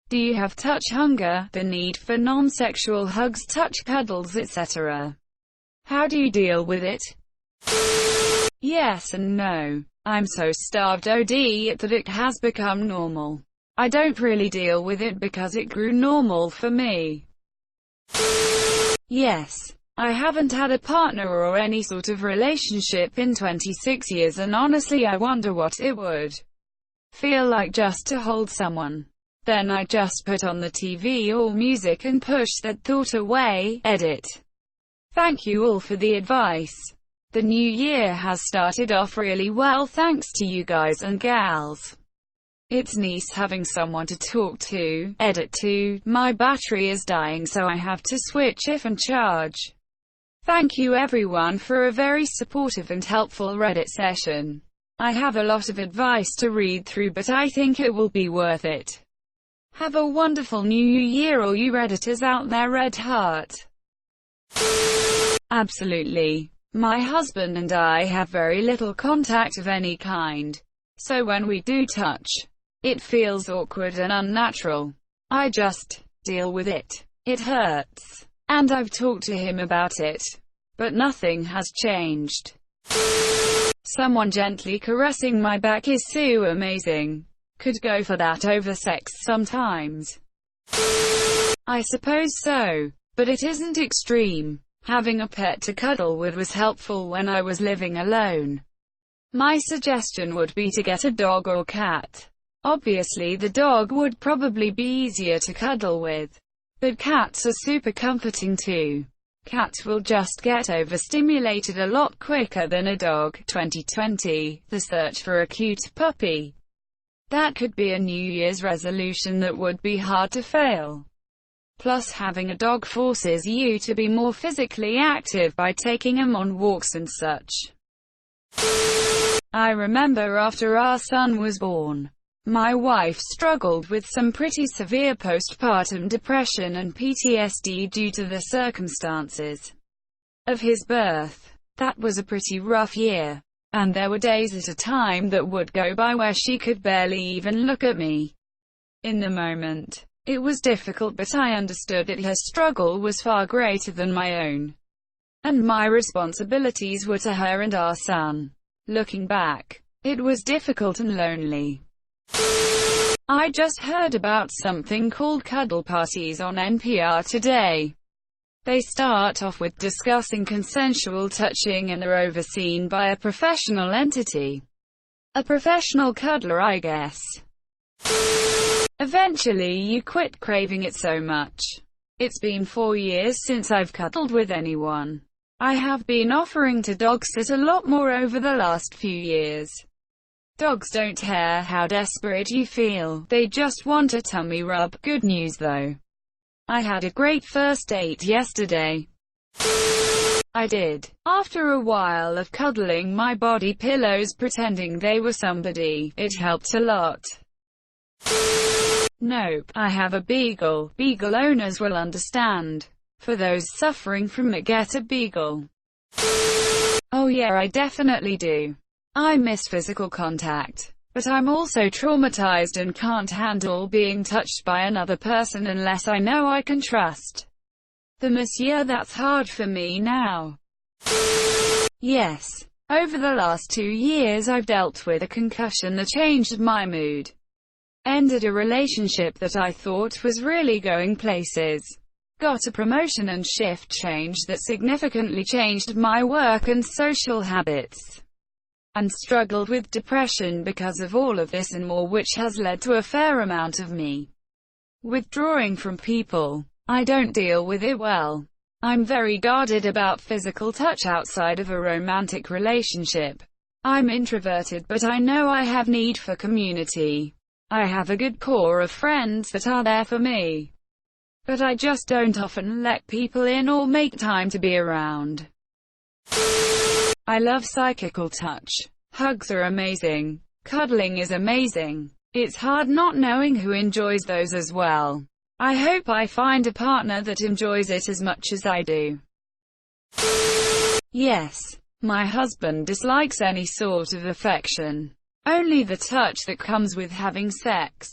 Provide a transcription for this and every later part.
Do you have touch hunger, the need for non-sexual hugs, touch, cuddles, etc.? How do you deal with it? Yes and no. I'm so starved OD that it has become normal. I don't really deal with it because it grew normal for me. Yes. I haven't had a partner or any sort of relationship in 26 years, and honestly I wonder what it would feel like just to hold someone. Then I just put on the TV or music and push that thought away. Edit. Thank you all for the advice. The new year has started off really well thanks to you guys and gals. It's nice having someone to talk to. Edit 2. My battery is dying so I have to switch off and charge. Thank you everyone for a very supportive and helpful Reddit session. I have a lot of advice to read through but I think it will be worth it. Have a wonderful new year all you Redditors out there. Red heart. Absolutely. My husband and I have very little contact of any kind. So when we do touch, it feels awkward and unnatural. I just deal with it. It hurts. And I've talked to him about it. But nothing has changed. Someone gently caressing my back is so amazing. Could go for that over sex sometimes. I suppose so. But it isn't extreme. Having a pet to cuddle with was helpful when I was living alone. My suggestion would be to get a dog or cat. Obviously the dog would probably be easier to cuddle with. But cats are super comforting too. Cats will just get overstimulated a lot quicker than a dog. 2020, the search for a cute puppy. That could be a New Year's resolution that would be hard to fail. Plus having a dog forces you to be more physically active by taking him on walks and such. I remember after our son was born, my wife struggled with some pretty severe postpartum depression and PTSD due to the circumstances of his birth. That was a pretty rough year. And there were days at a time that would go by where she could barely even look at me. In the moment, it was difficult but I understood that her struggle was far greater than my own. And my responsibilities were to her and our son. Looking back, it was difficult and lonely. I just heard about something called cuddle parties on NPR today. They start off with discussing consensual touching and are overseen by a professional entity. A professional cuddler, I guess. Eventually you quit craving it so much. It's been 4 years since I've cuddled with anyone. I have been offering to dog sit a lot more over the last few years. Dogs don't care how desperate you feel, they just want a tummy rub. Good news though. I had a great first date yesterday. I did. After a while of cuddling my body pillows pretending they were somebody, it helped a lot. Nope, I have a beagle. Beagle owners will understand. For those suffering from it, get a beagle. Oh yeah, I definitely do. I miss physical contact. But I'm also traumatized and can't handle being touched by another person unless I know I can trust the monsieur. That's hard for me now. Yes. Over the last 2 years I've dealt with a concussion that changed my mood. Ended a relationship that I thought was really going places. Got a promotion and shift change that significantly changed my work and social habits. And struggled with depression because of all of this and more, which has led to a fair amount of me withdrawing from people. I don't deal with it well. I'm very guarded about physical touch outside of a romantic relationship. I'm introverted but I know I have need for community. I have a good core of friends that are there for me. But I just don't often let people in or make time to be around. I love psychical touch. Hugs are amazing. Cuddling is amazing. It's hard not knowing who enjoys those as well. I hope I find a partner that enjoys it as much as I do. Yes. My husband dislikes any sort of affection. Only the touch that comes with having sex.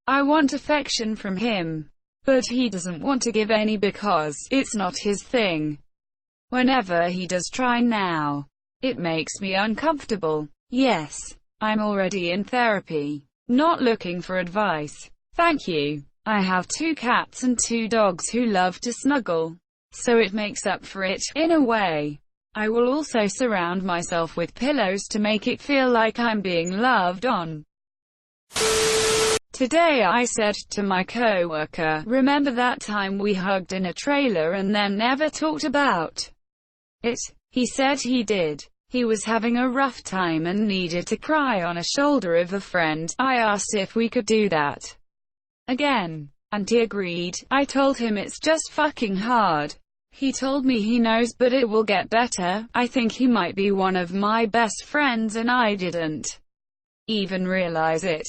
I want affection from him, but he doesn't want to give any because it's not his thing. Whenever he does try now, it makes me uncomfortable. Yes, I'm already in therapy. Not looking for advice. Thank you. I have 2 cats and 2 dogs who love to snuggle, so it makes up for it, in a way. I will also surround myself with pillows to make it feel like I'm being loved on. Today I said to my coworker, remember that time we hugged in a trailer and then never talked about it? He said he did. He was having a rough time and needed to cry on a shoulder of a friend. I asked if we could do that again, and he agreed. I told him it's just fucking hard. He told me he knows, but it will get better. I think he might be one of my best friends and I didn't even realize it.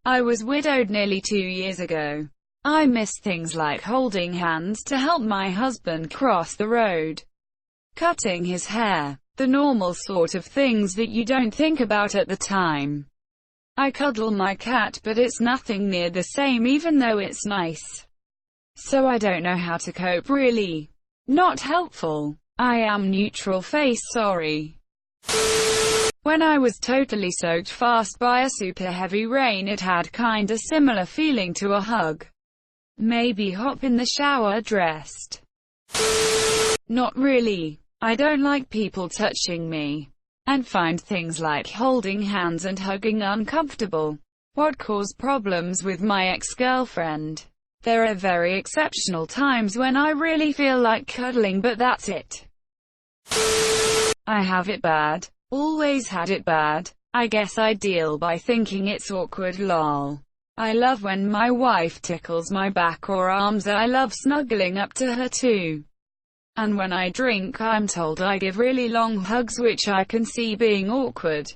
I was widowed nearly 2 years ago. I miss things like holding hands to help my husband cross the road, cutting his hair, the normal sort of things that you don't think about at the time. I cuddle my cat, but it's nothing near the same even though it's nice. So I don't know how to cope really. Not helpful. I am neutral face sorry. When I was totally soaked fast by a super heavy rain, it had kinda similar feeling to a hug. Maybe hop in the shower dressed. Not really. I don't like people touching me, and find things like holding hands and hugging uncomfortable. What caused problems with my ex-girlfriend? There are very exceptional times when I really feel like cuddling, but that's it. I have it bad. Always had it bad. I guess I deal by thinking it's awkward lol. I love when my wife tickles my back or arms. I love snuggling up to her too. And when I drink, I'm told I give really long hugs, which I can see being awkward.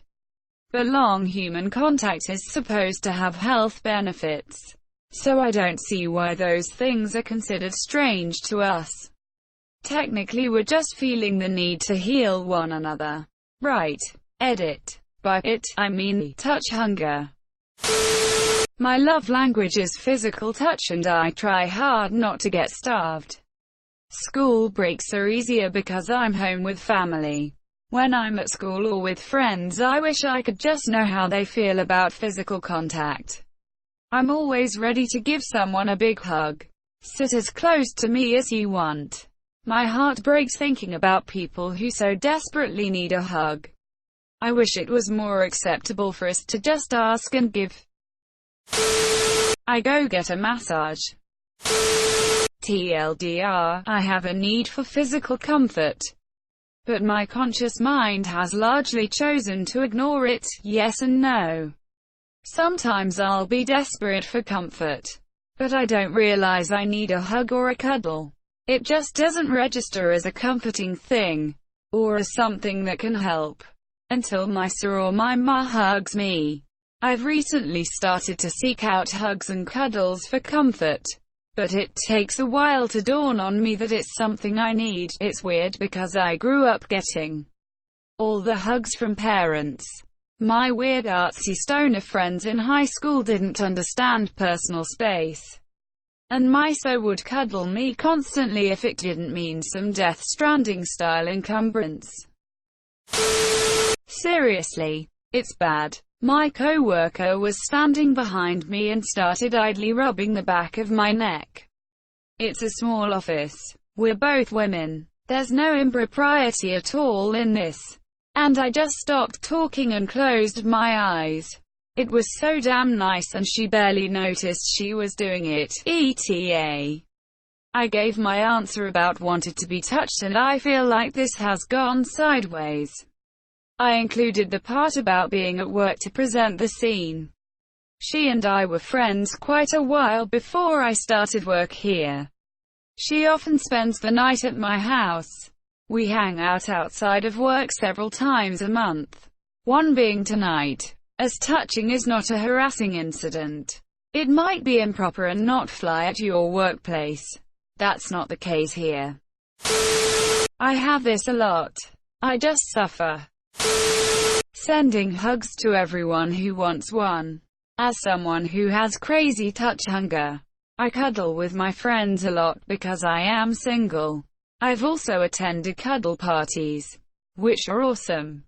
But long human contact is supposed to have health benefits, so I don't see why those things are considered strange to us. Technically we're just feeling the need to heal one another. Right. Edit. By it, I mean touch hunger. My love language is physical touch and I try hard not to get starved. School breaks are easier because I'm home with family. When I'm at school or with friends, I wish I could just know how they feel about physical contact. I'm always ready to give someone a big hug. Sit as close to me as you want. My heart breaks thinking about people who so desperately need a hug. I wish it was more acceptable for us to just ask and give. I go get a massage. TLDR, I have a need for physical comfort, but my conscious mind has largely chosen to ignore it. Yes and no. Sometimes I'll be desperate for comfort, but I don't realize I need a hug or a cuddle. It just doesn't register as a comforting thing, or as something that can help, until my sir or my ma hugs me. I've recently started to seek out hugs and cuddles for comfort, but it takes a while to dawn on me that it's something I need. It's weird because I grew up getting all the hugs from parents. My weird artsy stoner friends in high school didn't understand personal space, and my so would cuddle me constantly if it didn't mean some Death Stranding style encumbrance. Seriously, it's bad. My coworker was standing behind me and started idly rubbing the back of my neck. It's a small office. We're both women. There's no impropriety at all in this. And I just stopped talking and closed my eyes. It was so damn nice and she barely noticed she was doing it. ETA. I gave my answer about wanted to be touched and I feel like this has gone sideways. I included the part about being at work to present the scene. She and I were friends quite a while before I started work here. She often spends the night at my house. We hang out outside of work several times a month. One being tonight. As touching is not a harassing incident. It might be improper and not fly at your workplace. That's not the case here. I have this a lot. I just suffer. Sending hugs to everyone who wants one. As someone who has crazy touch hunger, I cuddle with my friends a lot because I am single. I've also attended cuddle parties, which are awesome.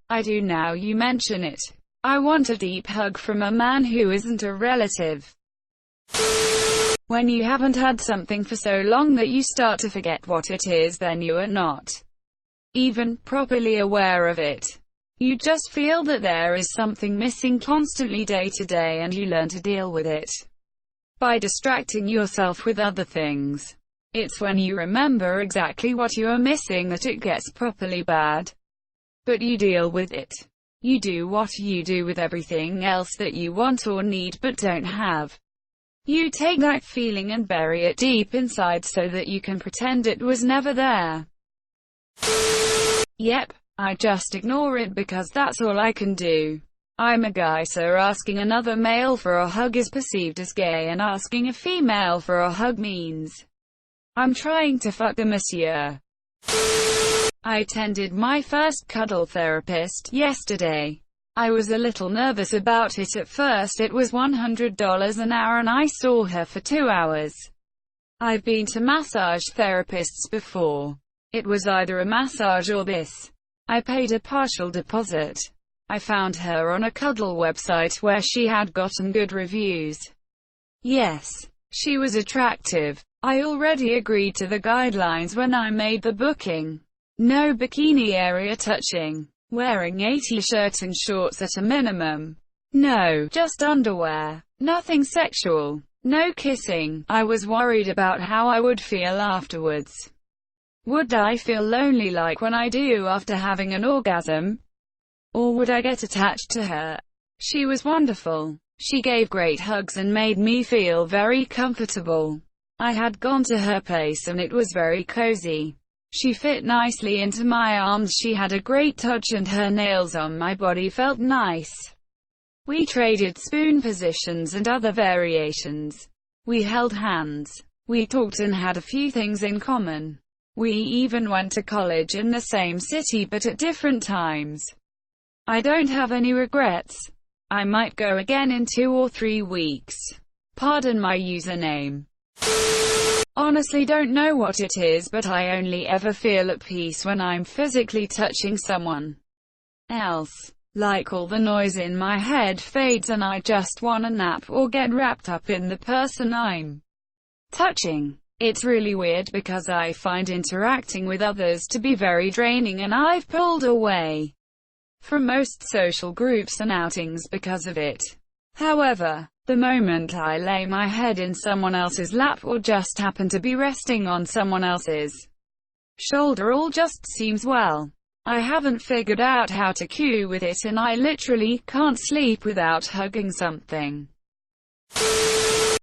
I do now you mention it. I want a deep hug from a man who isn't a relative. When you haven't had something for so long that you start to forget what it is, then you are not even properly aware of it. You just feel that there is something missing constantly day to day, and you learn to deal with it by distracting yourself with other things. It's when you remember exactly what you are missing that it gets properly bad. But you deal with it. You do what you do with everything else that you want or need but don't have. You take that feeling and bury it deep inside so that you can pretend it was never there. Yep, I just ignore it because that's all I can do. I'm a guy, so asking another male for a hug is perceived as gay, and asking a female for a hug means I'm trying to fuck the monsieur. I attended my first cuddle therapist yesterday. I was a little nervous about it at first. It was $100 an hour and I saw her for 2 hours. I've been to massage therapists before. It was either a massage or this. I paid a partial deposit. I found her on a cuddle website where she had gotten good reviews. Yes, she was attractive. I already agreed to the guidelines when I made the booking. No bikini area touching. Wearing a t-shirt and shorts at a minimum. No, just underwear. Nothing sexual. No kissing. I was worried about how I would feel afterwards. Would I feel lonely like when I do after having an orgasm? Or would I get attached to her? She was wonderful. She gave great hugs and made me feel very comfortable. I had gone to her place and it was very cozy. She fit nicely into my arms, she had a great touch and her nails on my body felt nice. We traded spoon positions and other variations. We held hands. We talked and had a few things in common. We even went to college in the same city but at different times. I don't have any regrets. I might go again in 2 or 3 weeks. Pardon my username. Honestly don't know what it is, but I only ever feel at peace when I'm physically touching someone else. Like all the noise in my head fades and I just wanna nap or get wrapped up in the person I'm touching. It's really weird because I find interacting with others to be very draining and I've pulled away from most social groups and outings because of it. However, the moment I lay my head in someone else's lap or just happen to be resting on someone else's shoulder, all just seems well. I haven't figured out how to cue with it and I literally can't sleep without hugging something.